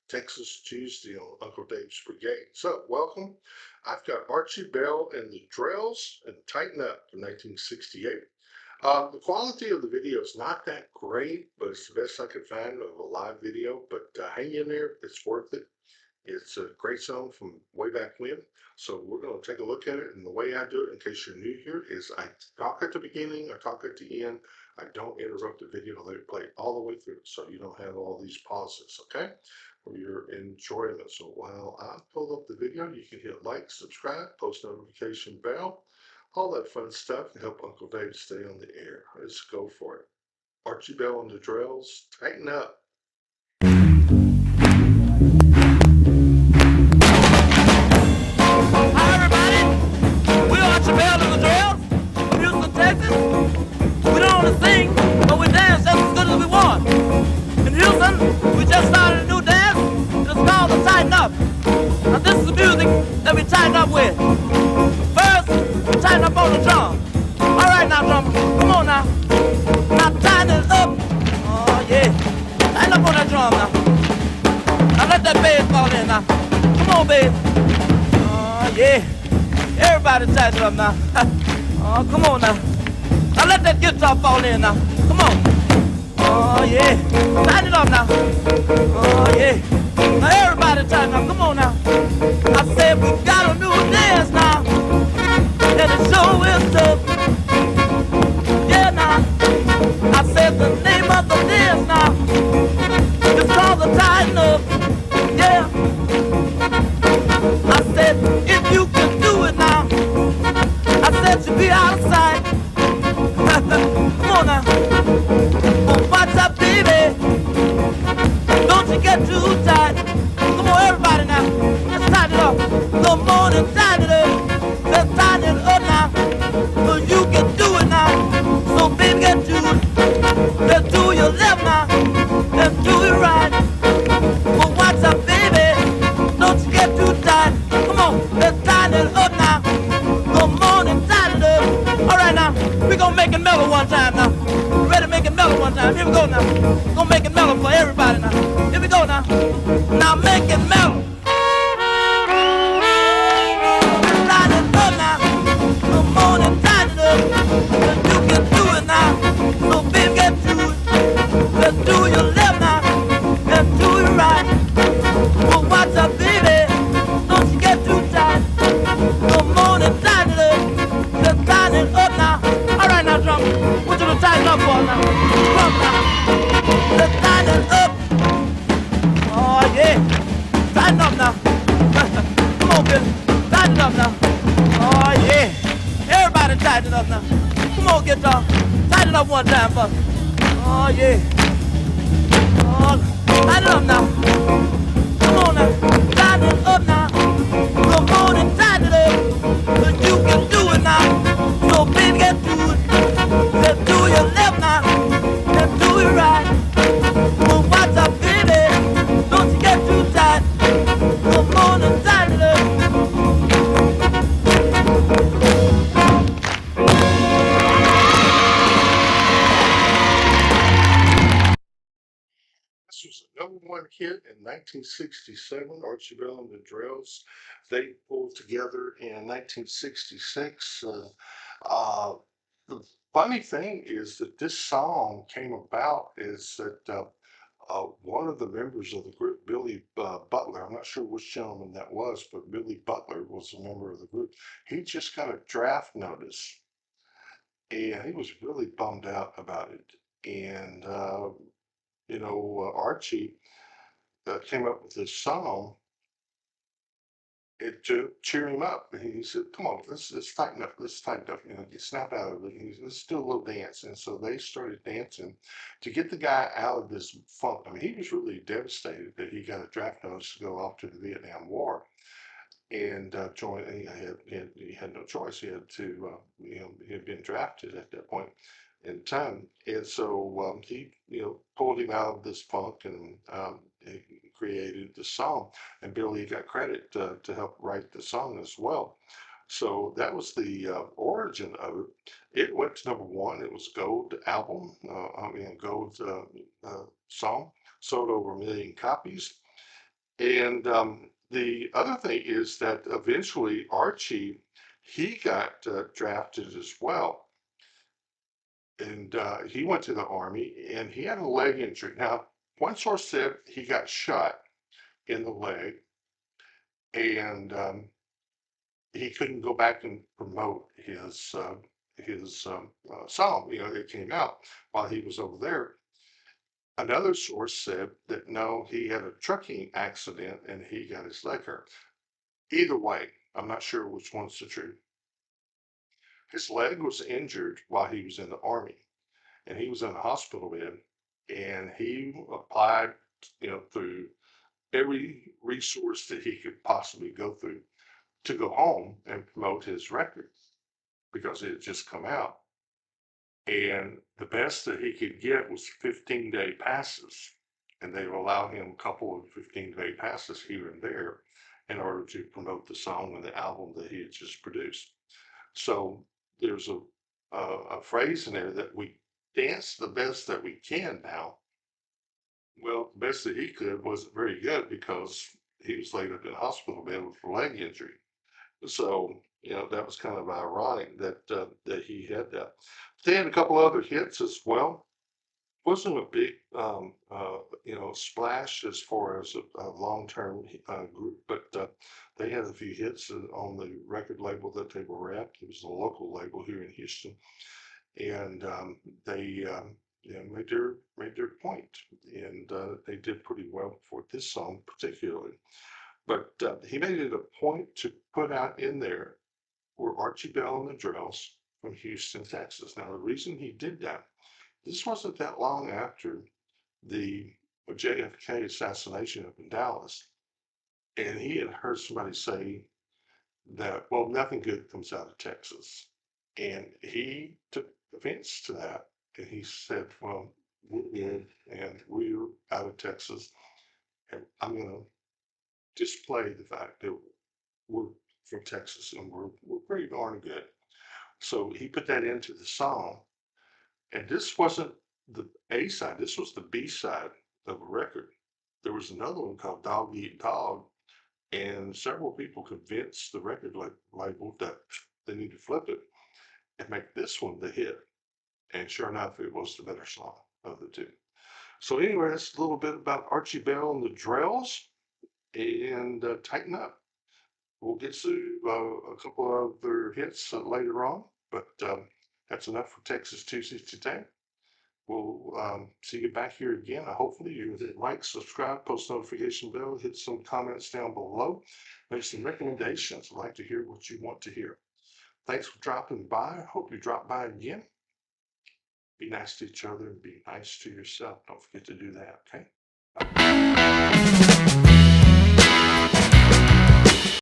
Texas Tuesday on Uncle Dave's Brigade. So, welcome. I've got Archie Bell and the Drells and Tighten Up from 1968. The quality of the video is not that great, but it's the best I could find of a live video. But hang in there, it's worth it. It's a great song from way back when. So we're going to take a look at it. And the way I do it, in case you're new here, is I talk at the beginning, I talk at the end. I don't interrupt the video. I let it play all the way through so you don't have all these pauses, okay? For your enjoyment. So while I pull up the video, you can hit like, subscribe, post notification bell, all that fun stuff to help Uncle Dave stay on the air. Let's go for it. Archie Bell and the Drells, tighten up. Hi everybody, we're Archie Bell and the Drells from Houston, Texas. We don't only sing, but we dance just as good as we want. In Houston, we just started a new dance, and it's called the Tighten Up. Now this is the music that we tighten up with. First, we tighten up on the drum. All right now, drummer, come on now. Now tighten it up. Oh yeah, tighten up on that drum now. Now let that bass fall in now. Come on, bass. Oh yeah, everybody tighten it up now. Oh, come on now. Now let that guitar fall in now. Come on. Oh yeah, tighten it up now. Oh yeah. Now everybody tighten up. Come on now. I said we got a new dance now, and it sure is tough. Yeah now. I said the name of the dance now. It's called the Tighten Up. Yeah. I said, if you can do it now, I said you'll be out of sight. Come on now. Oh, what's up, baby? Don't you get too tight. Come on, everybody now. Let's tighten it up. Come on and tighten it up. Let's tighten it up now. So you can do it now. So baby, get to it. Let's do your left now. Let's do it right. Oh, what's up, baby? Don't you get too tight. Come on, let's tighten it up now. Come on and tighten it up. All right now, we're gonna make it mellow one time now. Ready to make it mellow one time. Here we go now. Gonna make it mellow for everybody now. Here we go now. Now make it mellow. Tighten it up now. Come on and tighten it up. You can do it now. So baby, get to it. Let's do your left now. Let's do it right. Well, what's up, baby? Don't you get too tight. Come on and tighten it up. Let's tighten it up now. All right now, drum. Want you to tighten up for now. Come now. Let's tighten it up. Oh yeah. Tighten up now. Come on, Billy. Tighten it up now. Oh yeah. Everybody tighten it up now. Come on, guitar. Tighten it up one time for me. Oh yeah. Oh, tighten it up now. Come on now, tighten it up now. Come on and tighten it up. So you can do it now. So baby, get to it. Let's do your left now. Let's do it right. Well, what's up, baby? Don't you get too tight. Come on and tighten it up. This was a #1 hit in 1967. Archie Bell and the Drells. They pulled together in 1966. The funny thing is that this song came about is that one of the members of the group, Billy Butler, I'm not sure which gentleman that was, but Billy Butler was a member of the group. He just got a draft notice and he was really bummed out about it. And, Archie came up with this song to cheer him up. And he said, "Come on, let's tighten up, let's tighten up. Get snap out of it. Let's do a little dance." And so they started dancing to get the guy out of this funk. I mean, he was really devastated that he got a draft notice to go off to the Vietnam War and join. And he had no choice. He had to, he had been drafted at that point in time, and so he, pulled him out of this funk and he created the song. And Billy got credit to help write the song as well. So that was the origin of it. It went to #1. It was gold album. Gold song. Sold over 1 million copies. And the other thing is that eventually Archie, he got drafted as well. And he went to the Army and he had a leg injury. Now, one source said he got shot in the leg and he couldn't go back and promote his song, that came out while he was over there. Another source said that no, he had a trucking accident and he got his leg hurt. Either way, I'm not sure which one's the truth. His leg was injured while he was in the Army, and he was in a hospital bed, and he applied, through every resource that he could possibly go through to go home and promote his record because it had just come out. And the best that he could get was 15-day passes. And they would allow him a couple of 15-day passes here and there in order to promote the song and the album that he had just produced. So there's a phrase in there that we dance the best that we can now. Well, the best that he could wasn't very good because he was laid up in a hospital bed with a leg injury. So, that was kind of ironic that he had that. They had a couple other hits as well. Wasn't a big, splash as far as a long-term group, but they had a few hits on the record label that they were at. It was a local label here in Houston, and they made their point, and they did pretty well for this song particularly. But he made it a point to put out in there were Archie Bell and the Drells from Houston, Texas. Now, the reason he did that, this wasn't that long after the JFK assassination up in Dallas. And he had heard somebody say that, well, nothing good comes out of Texas. And he took offense to that. And he said, well, we're good and we're out of Texas. And I'm going to display the fact that we're from Texas and we're pretty darn good. So he put that into the song. And this wasn't the A side, this was the B side of a record. There was another one called Dog Eat Dog, and several people convinced the record label that they need to flip it and make this one the hit. And sure enough, it was the better song of the two. So anyway, that's a little bit about Archie Bell and the Drells, and tighten up. We'll get to a couple of other hits later on, but that's enough for Texas Tuesday today. We'll see you back here again. Hopefully you hit like, subscribe, post notification bell, hit some comments down below, make some recommendations. I'd like to hear what you want to hear. Thanks for dropping by. I hope you drop by again. Be nice to each other and be nice to yourself. Don't forget to do that, okay? Bye.